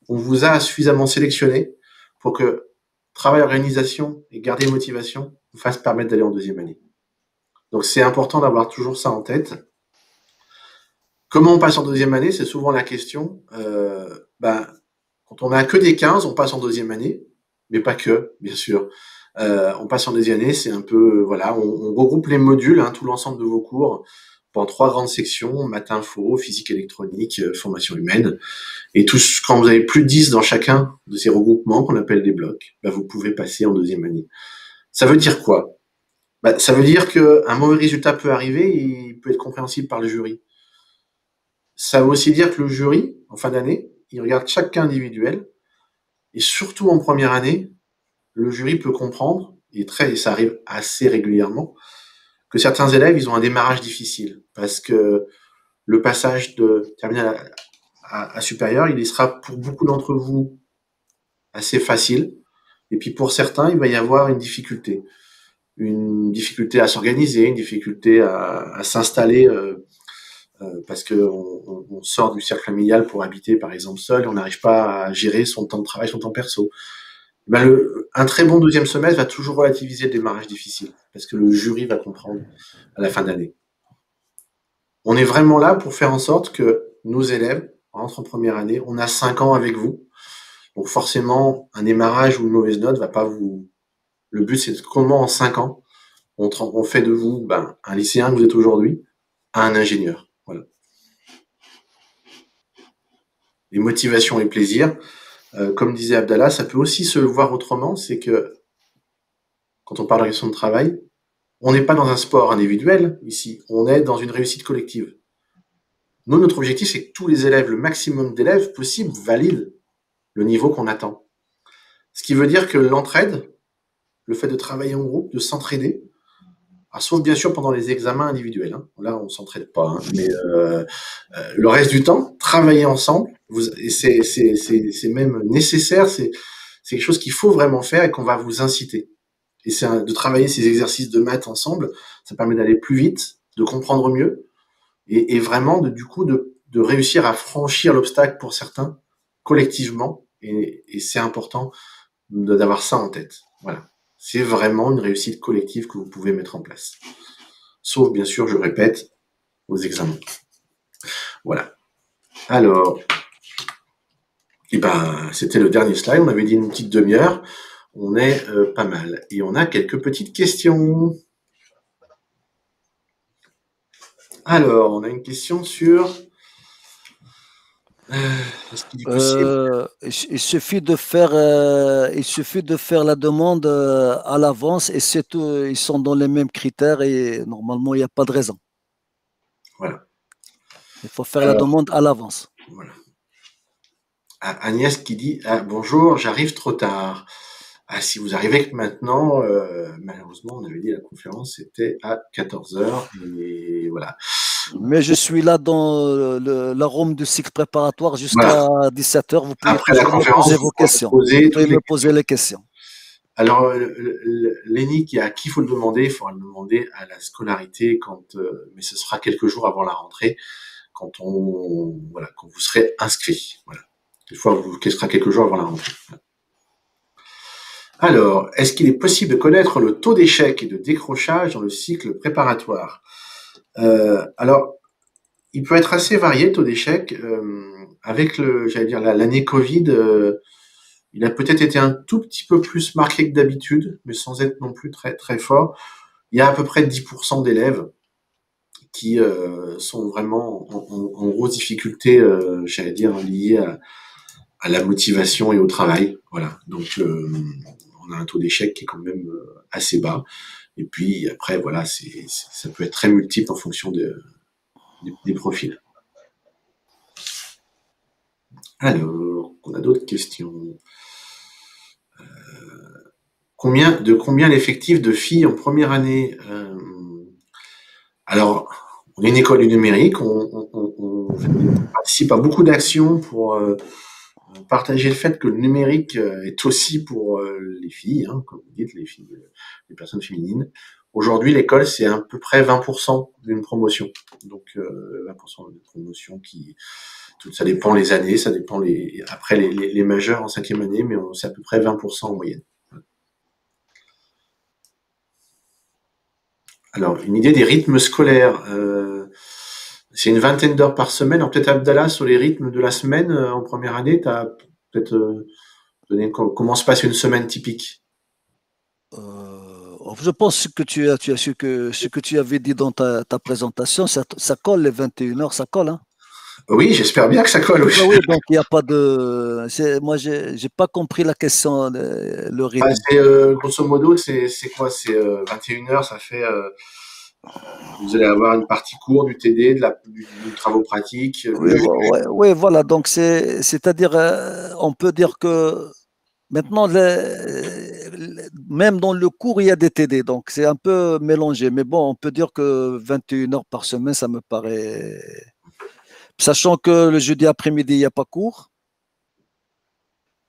On vous a suffisamment sélectionné pour que travail, organisation et garder motivation vous fassent permettre d'aller en deuxième année. Donc c'est important d'avoir toujours ça en tête. Comment on passe en deuxième année, c'est souvent la question. Quand on n'a que des 15, on passe en deuxième année, mais pas que, bien sûr. On passe en deuxième année, c'est un peu, voilà, on regroupe les modules, hein, tout l'ensemble de vos cours, dans trois grandes sections, maths info, physique électronique, formation humaine. Et quand vous avez plus de 10 dans chacun de ces regroupements, qu'on appelle des blocs, vous pouvez passer en deuxième année. Ça veut dire quoi? Ça veut dire qu'un mauvais résultat peut arriver et il peut être compréhensible par le jury. Ça veut aussi dire que le jury, en fin d'année, il regarde chaque cas individuel, et surtout en première année, le jury peut comprendre, et ça arrive assez régulièrement, que certains élèves, ils ont un démarrage difficile, parce que le passage de terminale à supérieur, il sera pour beaucoup d'entre vous assez facile, et puis pour certains, il va y avoir une difficulté à s'organiser, une difficulté à s'installer, parce que on sort du cercle familial pour habiter, par exemple, seul, et on n'arrive pas à gérer son temps de travail, son temps perso. Un très bon deuxième semestre va toujours relativiser le démarrage difficile, parce que le jury va comprendre à la fin d'année. On est vraiment là pour faire en sorte que nos élèves rentrent en première année. On a 5 ans avec vous. Donc forcément, un démarrage ou une mauvaise note va pas vous... Le but, c'est comment en 5 ans, on fait de vous un lycéen que vous êtes aujourd'hui à un ingénieur. Voilà. Les motivations et plaisirs, comme disait Abdallah, ça peut aussi se voir autrement, c'est que quand on parle de question de travail, on n'est pas dans un sport individuel ici, on est dans une réussite collective. Nous, notre objectif, c'est que tous les élèves, le maximum d'élèves possible, valident le niveau qu'on attend. Ce qui veut dire que l'entraide, le fait de travailler en groupe, de s'entraider, sauf bien sûr pendant les examens individuels, hein. Là, on s'entraide pas, hein. Mais le reste du temps, travailler ensemble, et c'est même nécessaire, c'est quelque chose qu'il faut vraiment faire et qu'on va vous inciter. Et c'est de travailler ces exercices de maths ensemble, ça permet d'aller plus vite, de comprendre mieux, et vraiment de réussir à franchir l'obstacle pour certains collectivement, et c'est important d'avoir ça en tête. Voilà. C'est vraiment une réussite collective que vous pouvez mettre en place. Sauf, bien sûr, je répète, aux examens. Voilà. Alors, c'était le dernier slide. On avait dit une petite demi-heure. On est pas mal. Et on a quelques petites questions. Alors, on a une question sur... est-ce qu'il est possible Il suffit de faire la demande à l'avance et c'est tout, ils sont dans les mêmes critères et normalement il n'y a pas de raison. Voilà. Il faut faire la demande à l'avance. Voilà. Agnès qui dit bonjour, j'arrive trop tard. Si vous arrivez que maintenant, malheureusement, on avait dit la conférence c'était à 14h et voilà. Mais je suis là dans l'arôme du cycle préparatoire jusqu'à 17h. Vous pouvez après la conférence, poser vos questions. Vous pouvez me poser les questions. Alors, Lenny, à qui il faut le demander? Il faudra le demander à la scolarité mais ce sera quelques jours avant la rentrée, quand vous serez inscrit. Voilà. Ce sera quelques jours avant la rentrée. Alors, est-ce qu'il est possible de connaître le taux d'échec et de décrochage dans le cycle préparatoire? Alors, il peut être assez varié, le taux d'échec. Avec j'allais dire, l'année Covid, il a peut-être été un tout petit peu plus marqué que d'habitude, mais sans être non plus très, très fort. Il y a à peu près 10% d'élèves qui sont vraiment en grosse difficulté, j'allais dire, liées à la motivation et au travail. Voilà. Donc, on a un taux d'échec qui est quand même assez bas. Et puis après, voilà, ça peut être très multiple en fonction des profils. Alors, on a d'autres questions. Combien l'effectif de filles en première année? Alors, on est une école du numérique, on participe à beaucoup d'actions pour partager le fait que le numérique est aussi pour les filles, hein, comme vous dites, les filles, les personnes féminines. Aujourd'hui, l'école, c'est à peu près 20% d'une promotion. Donc, 20% d'une promotion tout ça dépend les années, ça dépend après les majeurs en 5e année, mais c'est à peu près 20% en moyenne. Alors, une idée des rythmes scolaires. C'est une vingtaine d'heures par semaine. Alors, peut-être Abdallah, sur les rythmes de la semaine en première année, tu as peut-être donné comment se passe une semaine typique. Je pense que ce que tu avais dit dans ta présentation, ça colle les 21 heures, ça colle, hein. Oui, j'espère bien que ça colle. Oui. Ah oui, donc il n'y a pas de. Moi, j'ai pas compris la question, le rythme. C'est grosso modo, c'est quoi? C'est 21 heures, ça fait. Vous allez avoir une partie cours, du TD, du travaux pratiques. Oui, ouais, voilà. Donc c'est-à-dire, on peut dire que maintenant, même dans le cours, il y a des TD, donc c'est un peu mélangé. Mais bon, on peut dire que 21 heures par semaine, ça me paraît. Sachant que le jeudi après-midi, il n'y a pas cours,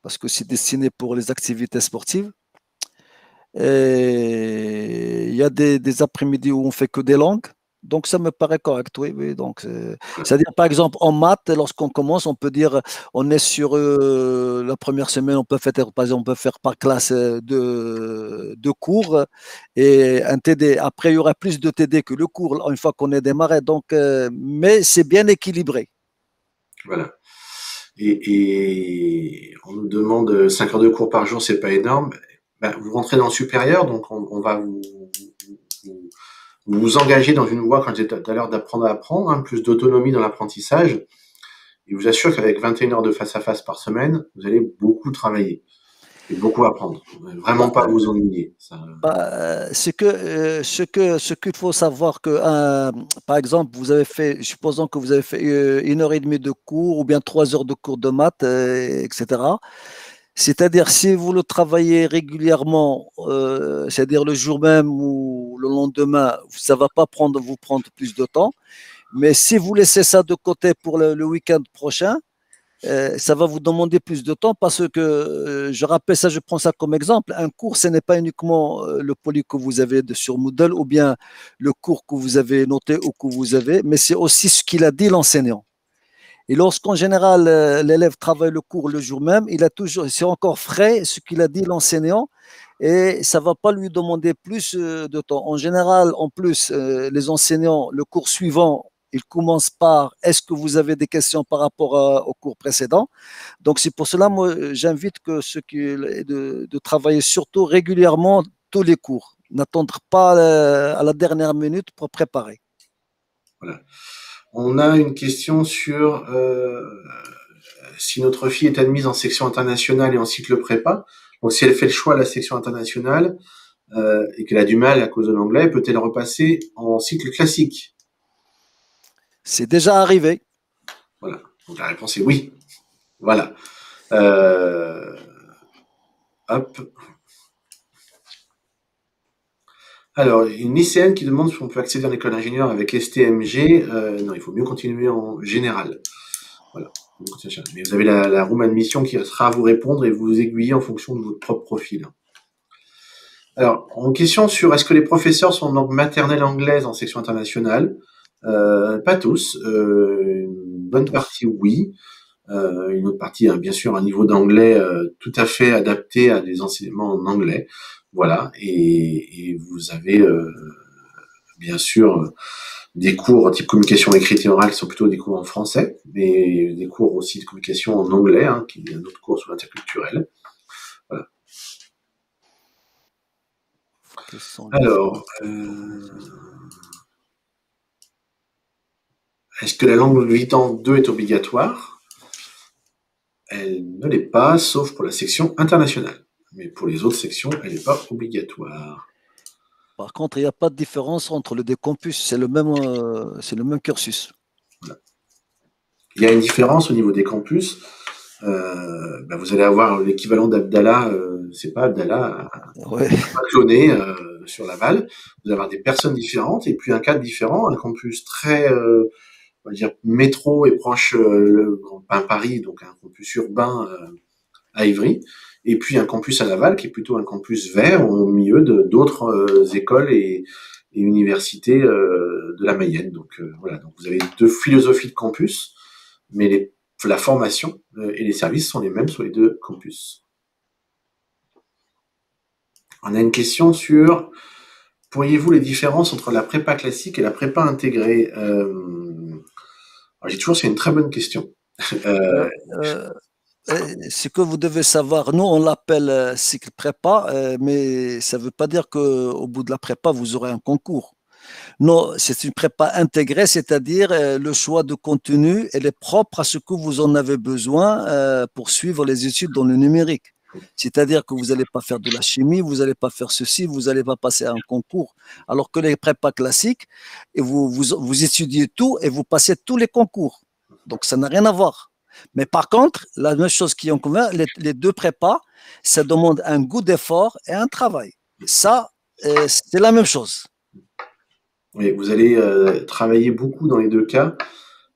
parce que c'est destiné pour les activités sportives. Et il y a des après-midi où on fait que des langues. Donc, ça me paraît correct, oui, oui. Donc, c'est-à-dire, par exemple, en maths, lorsqu'on commence, on peut dire, on est sur la première semaine, on peut faire, par exemple, on peut faire par classe de cours et un TD. Après, il y aura plus de TD que le cours une fois qu'on est démarré. Donc, mais c'est bien équilibré. Voilà. Et on nous demande 5 heures de cours par jour, c'est pas énorme. Ben, vous rentrez dans le supérieur, donc on va vous engagez dans une voie, quand j'ai tout à l'heure, d'apprendre à apprendre, hein, plus d'autonomie dans l'apprentissage. Et je vous assure qu'avec 21 heures de face à face par semaine, vous allez beaucoup travailler et beaucoup apprendre. Vraiment Bah, pas vous ennuyer. Ça... ce qu'il faut savoir que, par exemple, vous avez fait, supposons que vous avez fait 1 heure et demie de cours ou bien 3 heures de cours de maths, etc. C'est-à-dire, si vous le travaillez régulièrement, c'est-à-dire le jour même ou le lendemain, ça va pas vous prendre plus de temps. Mais si vous laissez ça de côté pour le week-end prochain, ça va vous demander plus de temps parce que, je rappelle ça, je prends ça comme exemple, un cours, ce n'est pas uniquement le poly que vous avez sur Moodle ou bien le cours que vous avez noté ou que vous avez, mais c'est aussi ce qu'il a dit l'enseignant. Et lorsqu'en général, l'élève travaille le cours le jour même, c'est encore frais ce qu'il a dit l'enseignant et ça ne va pas lui demander plus de temps. En général, en plus, les enseignants, le cours suivant, il commence par est-ce que vous avez des questions par rapport au cours précédent? Donc, c'est pour cela, moi, j'invite que de travailler surtout régulièrement tous les cours. N'attendre pas à la dernière minute pour préparer. Voilà. On a une question sur si notre fille est admise en section internationale et en cycle prépa. Donc, si elle fait le choix de la section internationale et qu'elle a du mal à cause de l'anglais, peut-elle repasser en cycle classique? C'est déjà arrivé. Voilà. Donc, la réponse est oui. Voilà. Hop. Alors, une lycéenne qui demande si on peut accéder en école d'ingénieur avec STMG. Non, il faut mieux continuer en général. Voilà. Mais vous avez la room admission qui sera à vous répondre et vous aiguiller en fonction de votre propre profil. Alors, en question sur est-ce que les professeurs sont en langue maternelle anglaise en section internationale? Pas tous. Une bonne partie, oui. Une autre partie, bien sûr, un niveau d'anglais tout à fait adapté à des enseignements en anglais. Voilà, et vous avez bien sûr des cours type communication écrite et orale qui sont plutôt des cours en français, mais des cours aussi de communication en anglais, hein, qui est un autre cours sur l'interculturel. Voilà. Quelles sont les Alors, différences entre campus? est-ce que la langue Vitan 2 est obligatoire? Elle ne l'est pas, sauf pour la section internationale. Mais pour les autres sections, elle n'est pas obligatoire. Par contre, il n'y a pas de différence entre les deux campus, c'est le même cursus. Voilà. Il y a une différence au niveau des campus. Vous allez avoir l'équivalent d'Abdallah, c'est pas Abdallah, Ouais. pas cloné sur Laval. Vous allez avoir des personnes différentes et puis un cadre différent, un campus très, on va dire, métro et proche Paris, donc un campus urbain à Ivry, et puis un campus à Laval qui est plutôt un campus vert au milieu d'autres écoles et universités de la Mayenne. Donc voilà, donc vous avez deux philosophies de campus, mais la formation et les services sont les mêmes sur les deux campus. On a une question sur pourriez-vous les différences entre la prépa classique et la prépa intégrée j'ai toujours, c'est une très bonne question. Euh, euh, Ce que vous devez savoir, nous on l'appelle cycle prépa, mais ça ne veut pas dire qu'au bout de la prépa, vous aurez un concours. Non, c'est une prépa intégrée, c'est-à-dire le choix de contenu, elle est propre à ce que vous en avez besoin pour suivre les études dans le numérique. C'est-à-dire que vous n'allez pas faire de la chimie, vous n'allez pas faire ceci, vous n'allez pas passer à un concours. Alors que les prépas classiques, et vous étudiez tout et vous passez tous les concours. Donc ça n'a rien à voir. Mais par contre, la même chose qui est en commun, les deux prépas, ça demande un goût d'effort et un travail. Ça, c'est la même chose. Oui, vous allez travailler beaucoup dans les deux cas,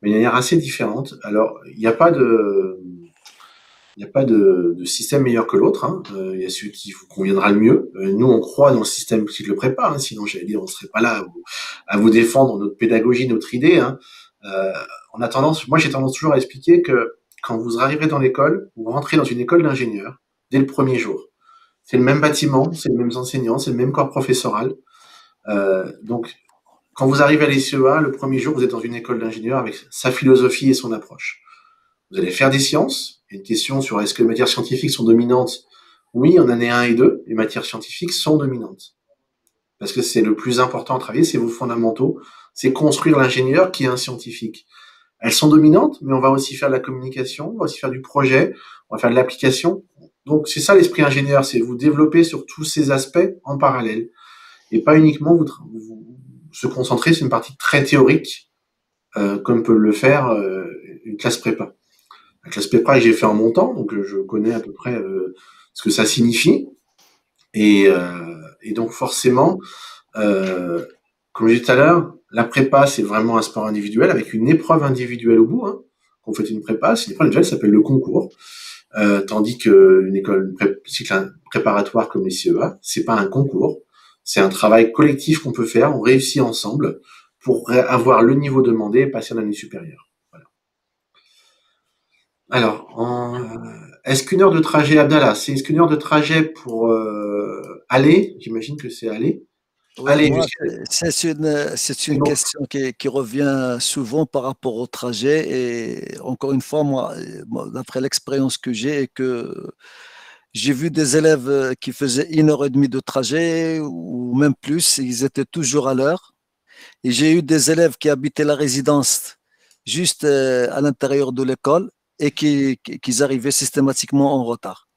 mais de manière assez différente. Alors, il n'y a pas de système meilleur que l'autre. Hein. Il y a celui qui vous conviendra le mieux. Nous, on croit dans le système qui le prépare. Hein. Sinon, j'allais dire, on serait pas là à vous défendre notre pédagogie, notre idée. Hein. Euh, moi, j'ai tendance toujours à expliquer que quand vous arriverez dans l'école, vous rentrez dans une école d'ingénieur dès le premier jour. C'est le même bâtiment, c'est les mêmes enseignants, c'est le même corps professoral. Donc, quand vous arrivez à l'ICEA, le premier jour, vous êtes dans une école d'ingénieur avec sa philosophie et son approche. Vous allez faire des sciences. Une question sur est-ce que les matières scientifiques sont dominantes? Oui, en année 1 et 2, les matières scientifiques sont dominantes. Parce que c'est le plus important à travailler, c'est vos fondamentaux. C'est construire l'ingénieur qui est un scientifique. Elles sont dominantes, mais on va aussi faire de la communication, on va aussi faire du projet, on va faire de l'application. Donc c'est ça l'esprit ingénieur, c'est vous développer sur tous ces aspects en parallèle. Et pas uniquement vous se concentrer sur une partie très théorique, comme peut le faire une classe prépa. La classe prépa que j'ai fait en montant, donc je connais à peu près ce que ça signifie. Et donc forcément, comme je disais tout à l'heure, la prépa c'est vraiment un sport individuel avec une épreuve individuelle au bout. Hein. Quand vous faites une prépa, c'est une épreuve individuelle, ça s'appelle le concours. Tandis qu'une école cycle préparatoire comme les CEA, c'est pas un concours, c'est un travail collectif qu'on peut faire, on réussit ensemble pour avoir le niveau demandé et passer à l'année supérieure. Voilà. Alors, est-ce qu'une heure de trajet, Abdallah, c'est est-ce qu'une heure de trajet pour aller, j'imagine que c'est aller, Oui, aller moi, jusqu'à c'est une donc, question qui revient souvent par rapport au trajet. Et encore une fois, moi, d'après l'expérience que j'ai, et que j'ai vu des élèves qui faisaient 1 heure et demie de trajet ou même plus, ils étaient toujours à l'heure. Et j'ai eu des élèves qui habitaient la résidence juste à l'intérieur de l'école et qui arrivaient systématiquement en retard.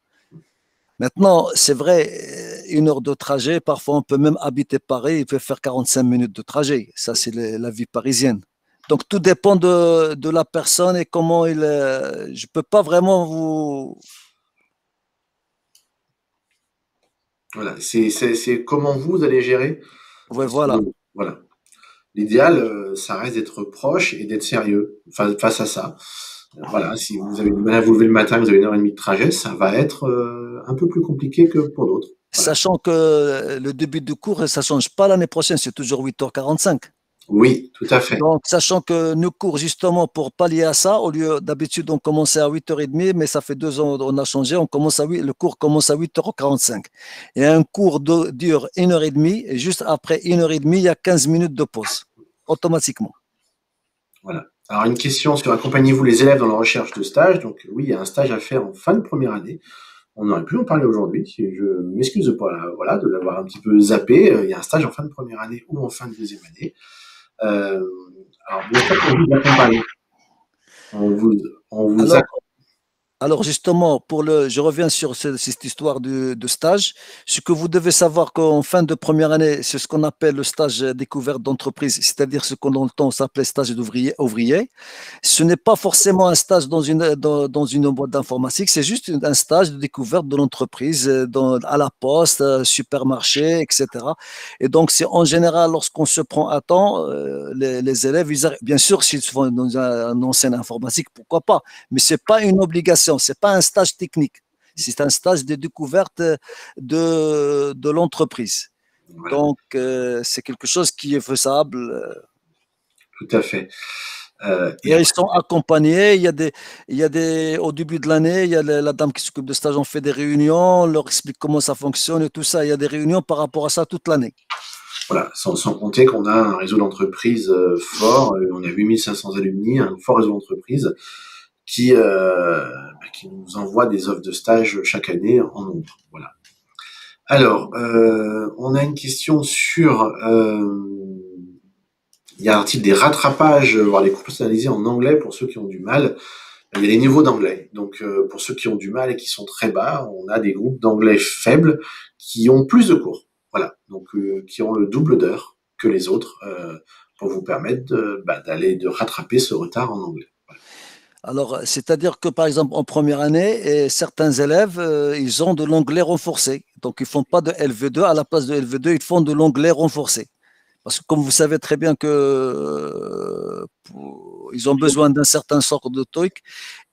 Maintenant, c'est vrai, 1 heure de trajet, parfois on peut même habiter Paris, il peut faire 45 minutes de trajet. Ça, c'est la vie parisienne. Donc, tout dépend de la personne et comment il. Je ne peux pas vraiment vous. voilà, c'est comment vous allez gérer. Ouais, voilà. Voilà. L'idéal, ça reste d'être proche et d'être sérieux face à ça. Voilà, si vous avez du mal à vous lever le matin, vous avez une heure et demie de trajet, ça va être un peu plus compliqué que pour d'autres. Voilà. Sachant que le début de cours, ça ne change pas l'année prochaine, c'est toujours 8h45. Oui, tout à fait. Donc, sachant que nos cours, justement, pour pallier à ça, au lieu d'habitude, on commençait à 8h30, mais ça fait 2 ans, on a changé, le cours commence à 8h45. Et un cours dure 1h30, et juste après 1h30, il y a 15 minutes de pause, automatiquement. Voilà. Alors, une question sur accompagnez-vous les élèves dans la recherche de stage? Donc, oui, il y a un stage à faire en fin de première année. On aurait pu en parler aujourd'hui. Je m'excuse de voilà, de l'avoir un petit peu zappé. Il y a un stage en fin de première année ou en fin de deuxième année. Euh, alors, bien sûr qu'on vous accompagne. On vous, on vous Alors, accompagne. Alors justement, je reviens sur cette histoire de stage. Ce que vous devez savoir qu'en fin de première année, c'est ce qu'on appelle le stage découverte d'entreprise, c'est-à-dire ce qu'on dans le temps s'appelait stage ouvrier. Ce n'est pas forcément un stage dans une boîte d'informatique, c'est juste un stage de découverte de l'entreprise à la poste, supermarché, etc. Et donc, c'est en général, lorsqu'on se prend à temps, les élèves, bien sûr, s'ils sont dans un enseigne informatique, pourquoi pas, mais ce n'est pas une obligation, ce n'est pas un stage technique, c'est un stage de découverte de l'entreprise. Voilà, Donc, c'est quelque chose qui est faisable. tout à fait. Et Et ils après, sont accompagnés. Au début de l'année, il y a la dame qui s'occupe de stage. On fait des réunions, on leur explique comment ça fonctionne et tout ça. Il y a des réunions par rapport à ça toute l'année. voilà, sans compter qu'on a un réseau d'entreprises fort. On a 8500 alumni, un fort réseau d'entreprises qui nous envoie des offres de stage chaque année en nombre. Voilà. Alors, on a une question sur il y a un type des rattrapages, voire des cours personnalisés en anglais pour ceux qui ont du mal. Il y a des niveaux d'anglais. Donc, pour ceux qui ont du mal et qui sont très bas, on a des groupes d'anglais faibles qui ont plus de cours. Voilà. Donc, qui ont le double d'heures que les autres pour vous permettre de rattraper ce retard en anglais. Alors, c'est-à-dire que, par exemple, en première année, certains élèves, ils ont de l'anglais renforcé. Donc, ils font pas de LV2. À la place de LV2, ils font de l'anglais renforcé. Parce que comme vous savez très bien que ils ont besoin d'un certain sort de TOEIC.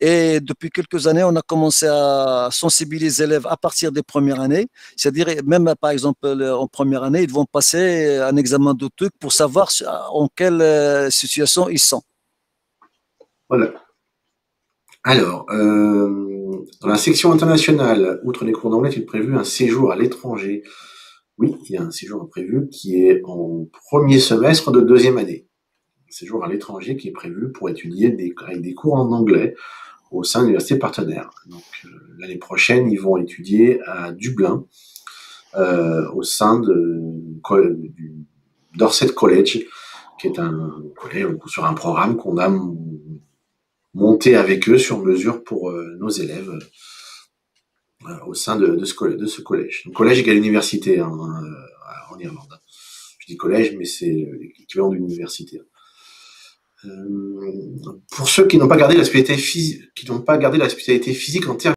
Et depuis quelques années, on a commencé à sensibiliser les élèves à partir des premières années. C'est-à-dire, même par exemple, en première année, ils vont passer un examen de TOEIC pour savoir en quelle situation ils sont. Voilà. Alors, dans la section internationale, outre les cours d'anglais, est-il prévu un séjour à l'étranger? Oui, il y a un séjour prévu qui est en premier semestre de deuxième année. Un séjour à l'étranger qui est prévu pour étudier avec des cours en anglais au sein d'universités partenaires. Donc, l'année prochaine, ils vont étudier à Dublin, au sein du Dorset College, qui est un collège sur un programme qu'on a monté avec eux sur mesure pour nos élèves au sein de ce collège. Donc, collège égale université en Irlande. Je dis collège, mais c'est l'équivalent d'université. Pour ceux qui n'ont pas gardé la spécialité physique en termes